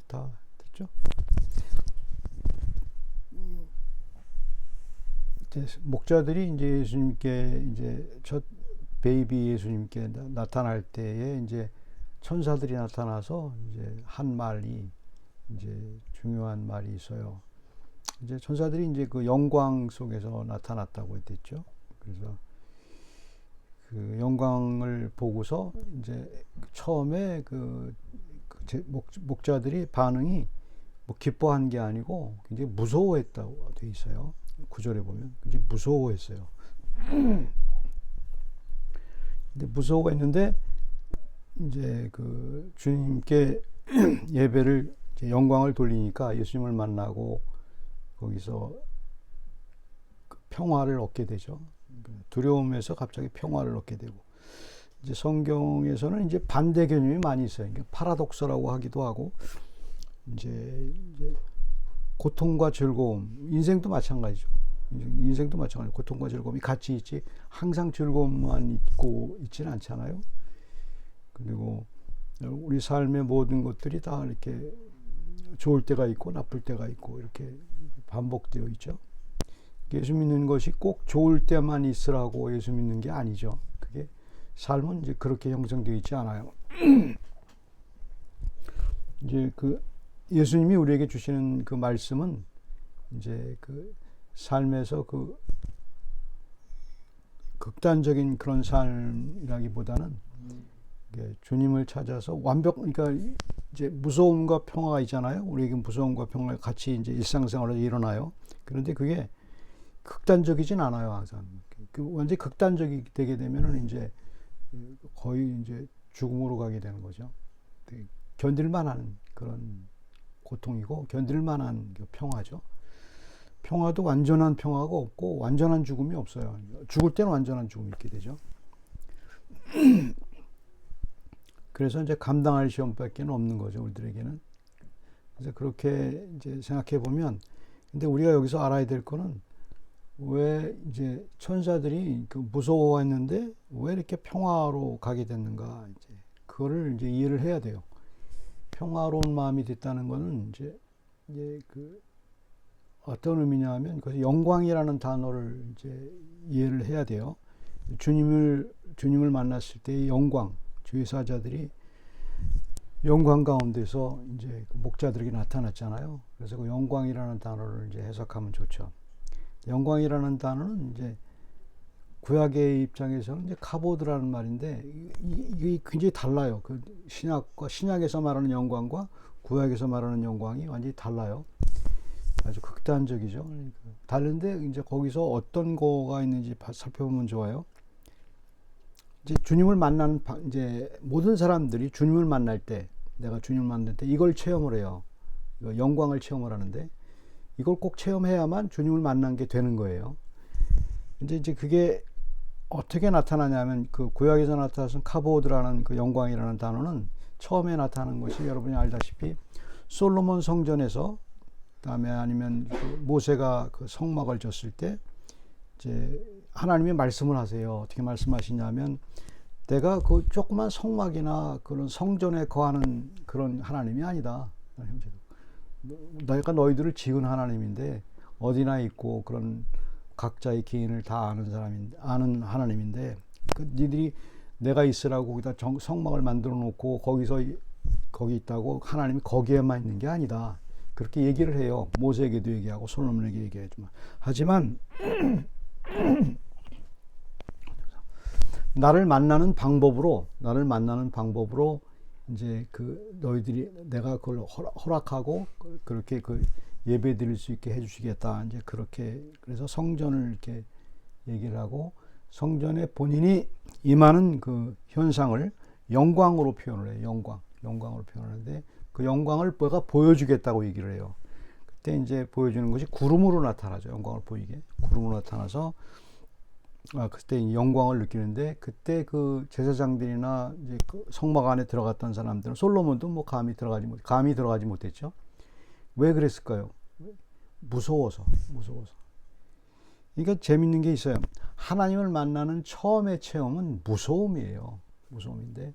다 됐죠? 이제 목자들이 이제 예수님께 이제 첫 베이비 예수님께 나타날 때에 이제 천사들이 나타나서 이제 한 말이 이제 중요한 말이 있어요. 이제 천사들이 이제 그 영광 속에서 나타났다고 했댔죠. 그래서 그 영광을 보고서 이제 처음에 목자들이 반응이 뭐 기뻐한 게 아니고 굉장히 무서워했다고 돼 있어요. 구절에 보면 굉장히 무서워했어요. 근데 무서워했는데 이제 그 주님께 예배를 이제 영광을 돌리니까 예수님을 만나고 거기서 그 평화를 얻게 되죠. 두려움에서 갑자기 평화를 얻게 되고, 이제 성경에서는 이제 반대 개념이 많이 있어요. 그러니까 파라독스라고 하기도 하고, 이제 고통과 즐거움, 인생도 마찬가지죠. 인생도 마찬가지. 고통과 즐거움이 같이 있지 항상 즐거움만 있고 있지는 않잖아요. 그리고 우리 삶의 모든 것들이 다 이렇게 좋을 때가 있고 나쁠 때가 있고 이렇게 반복되어 있죠. 예수 믿는 것이 꼭 좋을 때만 있으라고 예수 믿는 게 아니죠. 그게 삶은 이제 그렇게 형성되어 있지 않아요. 이제 그 예수님이 우리에게 주시는 그 말씀은 이제 그 삶에서 그 극단적인 그런 삶이라기보다는 주님을 찾아서 그러니까 이제 무서움과 평화가 있잖아요. 우리에게 무서움과 평화가 같이 이제 일상생활에 일어나요. 그런데 그게 극단적이진 않아요, 항상. 완전히 극단적이 되게 되면은 이제 거의 이제 죽음으로 가게 되는 거죠. 견딜만한 그런 고통이고 견딜만한 평화죠. 평화도 완전한 평화가 없고 완전한 죽음이 없어요. 죽을 때는 완전한 죽음이 있게 되죠. 그래서 이제 감당할 시험밖에 없는 거죠, 우리들에게는. 그래서 그렇게 이제 생각해 보면, 근데 우리가 여기서 알아야 될 거는 왜 이제 천사들이 그 무서워했는데 왜 이렇게 평화로 가게 됐는가, 이제 그거를 이제 이해를 해야 돼요. 평화로운 마음이 됐다는 거는 이제 그 어떤 의미냐면 그 영광이라는 단어를 이제 이해를 해야 돼요. 주님을 만났을 때의 영광, 주의 사자들이 영광 가운데서 이제 목자들에게 나타났잖아요. 그래서 그 영광이라는 단어를 이제 해석하면 좋죠. 영광이라는 단어는 이제 구약의 입장에서는 이제 카보드라는 말인데 이게 굉장히 달라요. 그 신약에서 말하는 영광과 구약에서 말하는 영광이 완전히 달라요. 아주 극단적이죠. 그러니까 다른데 이제 거기서 어떤 거가 있는지 살펴보면 좋아요. 이제 주님을 만나는 이제 모든 사람들이 주님을 만날 때, 내가 주님을 만날 때 이걸 체험을 해요. 영광을 체험을 하는데 이걸 꼭 체험해야만 주님을 만난 게 되는 거예요. 이제 그게 어떻게 나타나냐면 그 구약에서 나타나는 카보드라는 그 영광이라는 단어는 처음에 나타나는 것이 여러분이 알다시피 솔로몬 성전에서, 그다음에 아니면 그 모세가 그 성막을 졌을 때 이제 하나님이 말씀을 하세요. 어떻게 말씀하시냐면 내가 그 조그만 성막이나 그런 성전에 거하는 그런 하나님이 아니다. 내가 너희들을 지은 하나님인데 어디나 있고 그런 각자의 개인을 다 아는 하나님인데 니들이 내가 있으라고 거기다 성막을 만들어 놓고 거기 있다고 하나님이 거기에만 있는 게 아니다. 그렇게 얘기를 해요. 모세에게도 얘기하고 솔로몬에게 얘기하지만, 하지만 나를 만나는 방법으로 이제 그 너희들이 내가 그걸 허락하고 그렇게 그 예배 드릴 수 있게 해주시겠다. 이제 그렇게 그래서 성전을 이렇게 얘기를 하고 성전에 본인이 임하는 그 현상을 영광으로 표현을 해요. 영광으로 표현하는데 그 영광을 뭐가 보여주겠다고 얘기를 해요. 그때 이제 보여주는 것이 구름으로 나타나죠. 영광을 보이게 구름으로 나타나서 그때 영광을 느끼는데, 그때 그 제사장들이나 이제 그 성막 안에 들어갔던 사람들은 솔로몬도 뭐 감히 들어가지 못했죠. 왜 그랬을까요? 무서워서. 그러니까 재밌는 게 있어요. 하나님을 만나는 처음의 체험은 무서움이에요. 무서움인데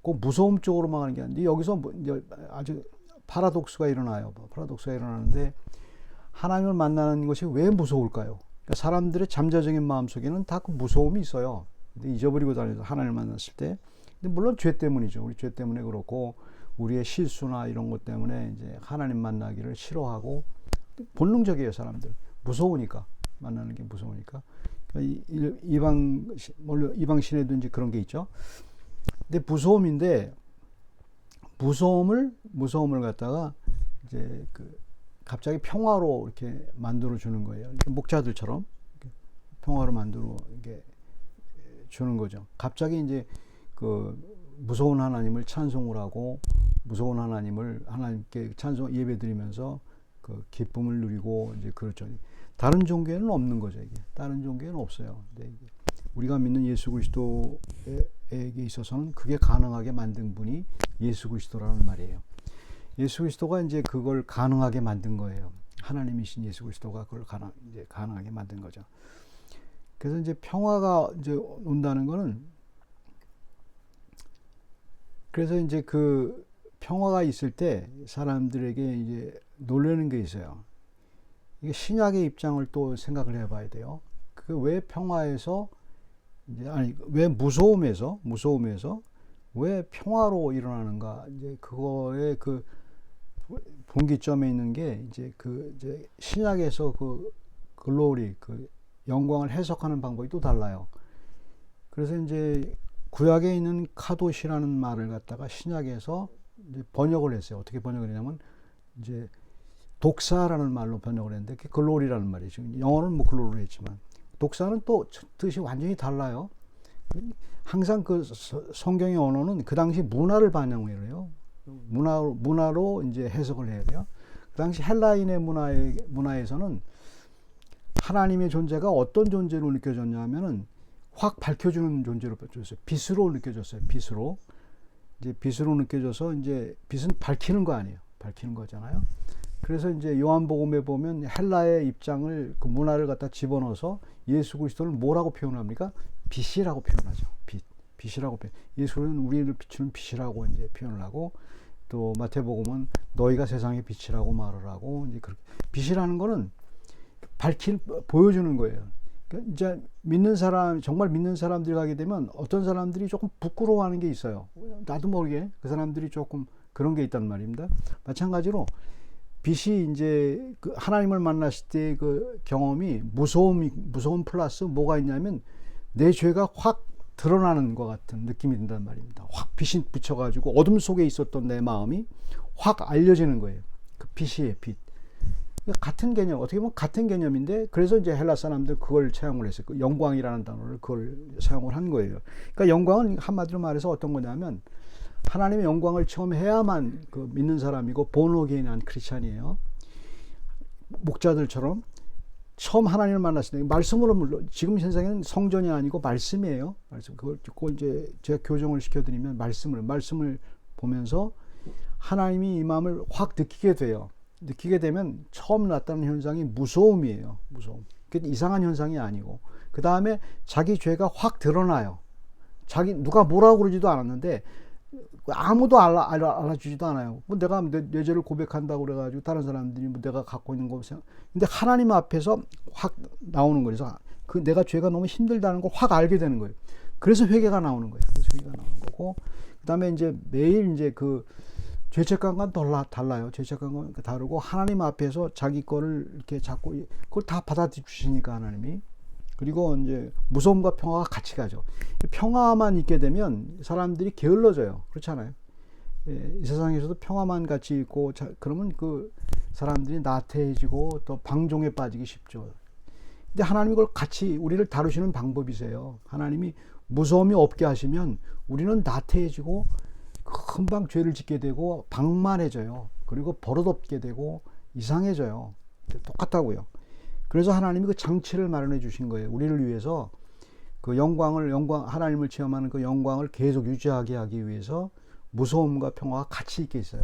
꼭 무서움 쪽으로만 하는 게 아닌데 여기서 아주 파라독스가 일어나요. 파라독스가 일어나는데 하나님을 만나는 것이 왜 무서울까요? 그러니까 사람들의 잠재적인 마음 속에는 다 그 무서움이 있어요. 근데 잊어버리고 다녀서 하나님을 만났을 때. 근데 물론 죄 때문이죠. 우리 죄 때문에 그렇고 우리의 실수나 이런 것 때문에 이제 하나님 만나기를 싫어하고 본능적이에요, 사람들. 무서우니까. 만나는 게 무서우니까. 그러니까 이방 신에도 이제 그런 게 있죠. 근데 무서움을 갖다가 이제 갑자기 평화로 이렇게 만들어 주는 거예요. 목자들처럼 평화로 만들어 이렇게 주는 거죠. 갑자기 이제 무서운 하나님을 찬송을 하고 무서운 하나님께 찬송 예배 드리면서 기쁨을 누리고 이제 그렇죠. 다른 종교에는 없는 거죠, 이게. 다른 종교에는 없어요. 근데 우리가 믿는 예수 그리스도에게 있어서는 그게 가능하게 만든 분이 예수 그리스도라는 말이에요. 예수 그리스도가 이제 그걸 가능하게 만든 거예요. 하나님이신 예수 그리스도가 그걸 이제 가능하게 만든 거죠. 그래서 이제 평화가 이제 온다는 거는, 그래서 이제 평화가 있을 때 사람들에게 이제 놀라는 게 있어요. 이게 신약의 입장을 또 생각을 해봐야 돼요. 왜 평화에서 왜 무서움에서 왜 평화로 일어나는가? 이제 그거의 분기점에 있는 게 이제 이제 신약에서 글로리 영광을 해석하는 방법이 또 달라요. 그래서 이제 구약에 있는 카도시라는 말을 갖다가 신약에서 이제 번역을 했어요. 어떻게 번역을 했냐면 이제 독사라는 말로 번역을 했는데 그게 글로리라는 말이죠. 영어는 뭐 글로리로 했지만 독사는 또 뜻이 완전히 달라요. 항상 성경의 언어는 그 당시 문화를 반영을 해요. 문화로 이제 해석을 해야 돼요. 그 당시 헬라인의 문화에서는 하나님의 존재가 어떤 존재로 느껴졌냐면은 확 밝혀주는 존재로 느껴졌어요. 빛으로 느껴졌어요. 빛으로 느껴져서 이제 빛은 밝히는 거 아니에요. 밝히는 거잖아요. 그래서 이제 요한복음에 보면 헬라의 입장을 문화를 갖다 집어넣어서 예수 그리스도를 뭐라고 표현합니까? 빛이라고 표현하죠. 빛이라고 예수는 우리를 비추는 빛이라고 이제 표현을 하고, 또 마태복음은 너희가 세상의 빛이라고 말을 하고, 이제 그렇게 빛이라는 거는 보여주는 거예요. 그러니까 이제 정말 믿는 사람들이 가게 되면 어떤 사람들이 조금 부끄러워하는 게 있어요. 나도 모르게 그 사람들이 조금 그런 게 있단 말입니다. 마찬가지로 빛이 이제 하나님을 만났을 때 경험이 무서움 플러스 뭐가 있냐면 내 죄가 확 드러나는 것 같은 느낌이 든단 말입니다. 확 빛이 붙여가지고 어둠 속에 있었던 내 마음이 확 알려지는 거예요. 그 빛이에요, 빛. 같은 개념, 어떻게 보면 같은 개념인데, 그래서 이제 헬라 사람들 그걸 사용을 했어요. 영광이라는 단어를 그걸 사용을 한 거예요. 그러니까 영광은 한마디로 말해서 어떤 거냐면 하나님의 영광을 처음 해야만 믿는 사람이고 본어게인한 크리스찬이에요. 목자들처럼 처음 하나님을 만났을 때 말씀으로, 물론 지금 세상에는 성전이 아니고 말씀이에요. 그걸 이제 제가 교정을 시켜드리면 말씀을 보면서 하나님이 이 마음을 확 느끼게 돼요. 느끼게 되면 처음 나타나는 현상이 무서움이에요. 무서움. 그게 이상한 현상이 아니고, 그 다음에 자기 죄가 확 드러나요. 누가 뭐라고 그러지도 않았는데 아무도 알아주지도 않아요. 뭐 내가 내 죄를 고백한다고 그래가지고 다른 사람들이 뭐 내가 갖고 있는 거 생각. 근데 하나님 앞에서 확 나오는 거예요. 그래서 내가 죄가 너무 힘들다는 걸 확 알게 되는 거예요. 그래서 회개가 나오는 거예요. 그래서 회개가 나오는 거고, 그다음에 이제 매일 이제 죄책감과 달라요. 죄책감과 다르고, 하나님 앞에서 자기 거를 이렇게 잡고 그걸 다 받아주시니까 하나님이. 그리고 이제 무서움과 평화가 같이 가죠. 평화만 있게 되면 사람들이 게을러져요. 그렇잖아요. 이 세상에서도 평화만 같이 있고, 그러면 사람들이 나태해지고 또 방종에 빠지기 쉽죠. 근데 하나님이 그걸 같이 우리를 다루시는 방법이세요. 하나님이 무서움이 없게 하시면 우리는 나태해지고 금방 죄를 짓게 되고 방만해져요. 그리고 버릇없게 되고 이상해져요. 똑같다고요. 그래서 하나님이 그 장치를 마련해 주신 거예요. 우리를 위해서 하나님을 체험하는 그 영광을 계속 유지하게 하기 위해서 무서움과 평화가 같이 있게 있어요.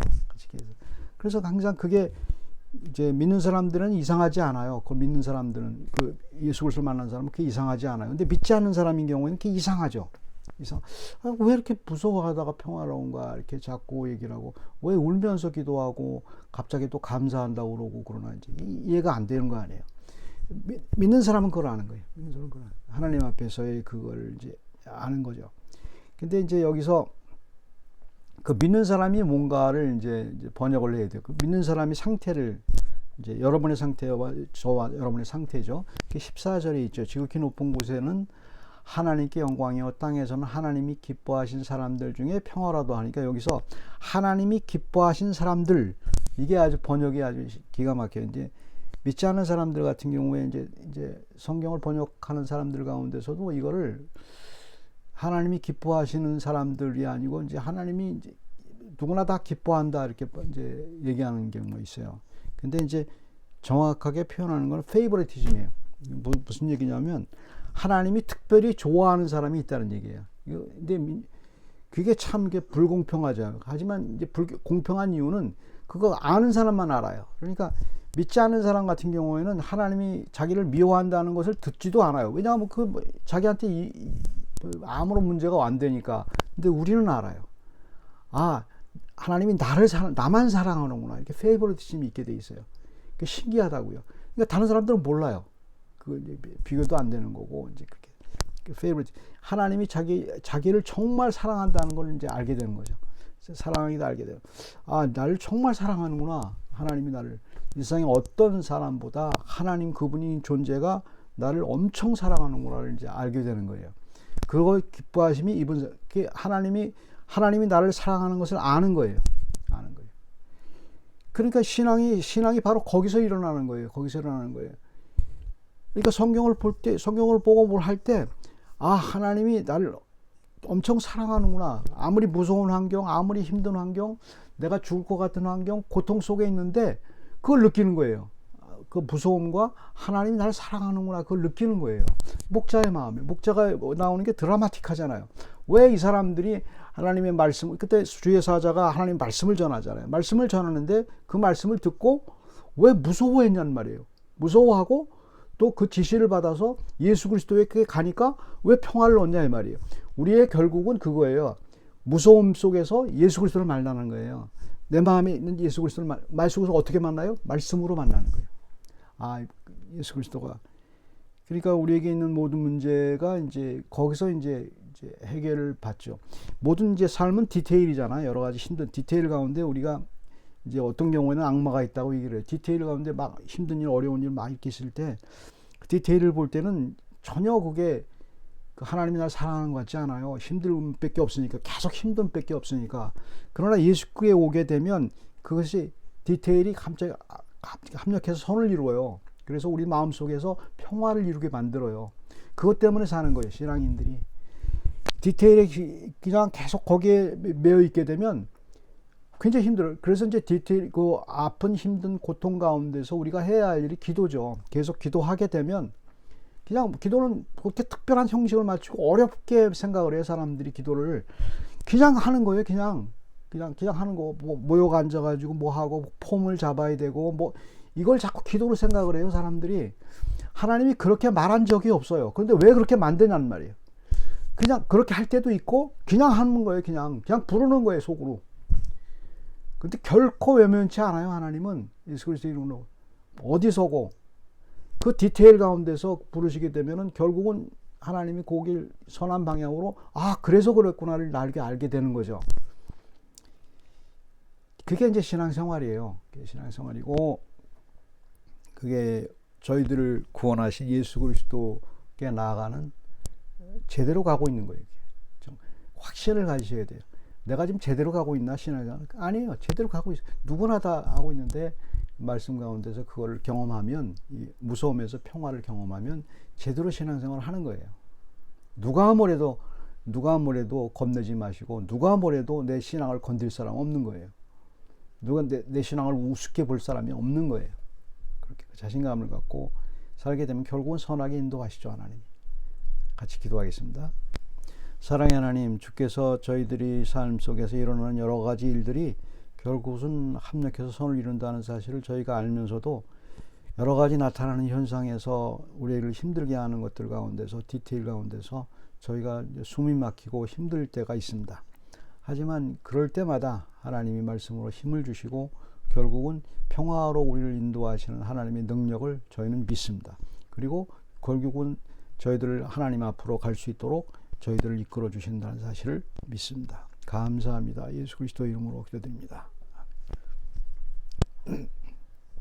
그래서 항상 그게 이제 믿는 사람들은 이상하지 않아요. 그 믿는 사람들은 예수 그리스도를 만난 사람은 그게 이상하지 않아요. 근데 믿지 않는 사람인 경우에는 그게 이상하죠. 왜 이렇게 무서워하다가 평화로운가 이렇게 자꾸 얘기를 하고, 왜 울면서 기도하고 갑자기 또 감사한다고 그러고 그러는지 이해가 안 되는 거 아니에요. 믿는 사람은 그걸 아는 거예요. 믿는 사람은 그걸 하나님 앞에서의 그걸 이제 아는 거죠. 근데 이제 여기서 그 믿는 사람이 뭔가를 이제 번역을 해야 돼요. 그 믿는 사람이 상태를 이제 여러분의 상태와 저와 여러분의 상태죠. 14절에 있죠. 지극히 높은 곳에는 하나님께 영광이요 땅에서는 하나님이 기뻐하신 사람들 중에 평화라도 하니까 여기서 하나님이 기뻐하신 사람들, 이게 아주 번역이 아주 기가 막혀요. 이제 믿지 않는 사람들 같은 경우에 이제 성경을 번역하는 사람들 가운데서도 이거를 하나님이 기뻐하시는 사람들이 아니고 이제 하나님이 이제 누구나 다 기뻐한다 이렇게 이제 얘기하는 경우가 있어요. 근데 이제 정확하게 표현하는 건 페이버리티즘이에요. 무슨 얘기냐면 하나님이 특별히 좋아하는 사람이 있다는 얘기예요. 근데 그게 참 불공평하죠. 하지만 이제 공평한 이유는 그거 아는 사람만 알아요. 그러니까 믿지 않는 사람 같은 경우에는 하나님이 자기를 미워한다는 것을 듣지도 않아요. 왜냐하면 자기한테 아무런 문제가 안 되니까. 근데 우리는 알아요. 아, 하나님이 나만 사랑하는구나. 이렇게 페이버리티즘이 있게 돼 있어요. 그게 신기하다고요. 그러니까 다른 사람들은 몰라요. 비교도 안 되는 거고, 이제 그렇게. 페이버리티. 하나님이 자기를 정말 사랑한다는 걸 이제 알게 되는 거죠. 사랑하기도 알게 돼요. 아, 나를 정말 사랑하는구나. 하나님이 나를. 이 세상에 어떤 사람보다 하나님 그분이 존재가 나를 엄청 사랑하는구나를 이제 알게 되는 거예요. 그걸 기뻐하심이 하나님이 나를 사랑하는 것을 아는 거예요. 아는 거예요. 그러니까 신앙이 바로 거기서 일어나는 거예요. 거기서 일어나는 거예요. 그러니까 성경을 보고 뭘 할 때, 아, 하나님이 나를 엄청 사랑하는구나. 아무리 무서운 환경, 아무리 힘든 환경, 내가 죽을 것 같은 환경, 고통 속에 있는데 그걸 느끼는 거예요. 그 무서움과 하나님이 나를 사랑하는구나, 그걸 느끼는 거예요. 목자의 마음에. 목자가 나오는 게 드라마틱하잖아요. 왜 이 사람들이 하나님의 말씀, 그때 주의 사자가 하나님의 말씀을 전하잖아요. 말씀을 전하는데 그 말씀을 듣고 왜 무서워했냔 말이에요. 무서워하고 또 그 지시를 받아서 예수 그리스도에게 가니까 왜 평화를 얻냐 이 말이에요. 우리의 결국은 그거예요. 무서움 속에서 예수 그리스도를 만나는 거예요. 내 마음에 있는 예수 그리스도를 말씀으로 어떻게 만나요? 말씀으로 만나는 거예요. 아, 예수 그리스도가. 그러니까 우리에게 있는 모든 문제가 이제 거기서 이제 해결을 받죠. 모든 이제 삶은 디테일이잖아요. 여러 가지 힘든 디테일 가운데 우리가 이제 어떤 경우에는 악마가 있다고 얘기를 해요. 디테일 가운데 막 힘든 일, 어려운 일 막 있을 때 그 디테일을 볼 때는 전혀 그게 하나님이 날 사랑하는 것 같지 않아요. 힘듦밖에 없으니까. 계속 힘듦밖에 없으니까. 그러나 예수께 오게 되면 그것이 디테일이 갑자기 합력해서 선을 이루어요. 그래서 우리 마음속에서 평화를 이루게 만들어요. 그것 때문에 사는 거예요. 신앙인들이. 디테일에 그냥 계속 거기에 매여 있게 되면 굉장히 힘들어요. 그래서 이제 그 아픈 힘든 고통 가운데서 우리가 해야 할 일이 기도죠. 계속 기도하게 되면 그냥 기도는 그렇게 특별한 형식을 맞추고 어렵게 생각을 해요. 사람들이 기도를 그냥 하는 거예요. 그냥 하는 거. 뭐 모여 앉아가지고 뭐 하고 폼을 잡아야 되고 뭐 이걸 자꾸 기도로 생각을 해요. 사람들이. 하나님이 그렇게 말한 적이 없어요. 그런데 왜 그렇게 만드냐는 말이에요. 그냥 그렇게 할 때도 있고 그냥 하는 거예요. 그냥 부르는 거예요. 속으로. 근데 결코 외면치 않아요. 하나님은 예수 그리스도 이름으로 어디서고 그 디테일 가운데서 부르시게 되면은 결국은 하나님이 거길 선한 방향으로 그래서 그랬구나를 알게 되는 거죠. 그게 이제 신앙생활이에요. 그게 신앙생활이고 그게 저희들을 구원하신 예수 그리스도께 나아가는 제대로 가고 있는 거예요. 좀 확신을 가지셔야 돼요. 내가 지금 제대로 가고 있나 신앙생활? 아니에요. 제대로 가고 있어요. 누구나 다 하고 있는데 말씀 가운데서 그걸 경험하면 이 무서움에서 평화를 경험하면 제대로 신앙생활을 하는 거예요. 누가 뭐래도 겁내지 마시고 누가 뭐래도 내 신앙을 건들 사람 없는 거예요. 누가 내 신앙을 우습게 볼 사람이 없는 거예요. 그렇게 자신감을 갖고 살게 되면 결국은 선하게 인도하시죠. 하나님. 같이 기도하겠습니다. 사랑의 하나님, 주께서 저희들이 삶 속에서 일어나는 여러 가지 일들이 결국은 합력해서 선을 이룬다는 사실을 저희가 알면서도 여러 가지 나타나는 현상에서 우리를 힘들게 하는 것들 가운데서 디테일 가운데서 저희가 이제 숨이 막히고 힘들 때가 있습니다. 하지만 그럴 때마다 하나님이 말씀으로 힘을 주시고 결국은 평화로 우리를 인도하시는 하나님의 능력을 저희는 믿습니다. 그리고 결국은 저희들을 하나님 앞으로 갈 수 있도록 저희들을 이끌어 주신다는 사실을 믿습니다. 감사합니다. 예수 그리스도 이름으로 기도드립니다.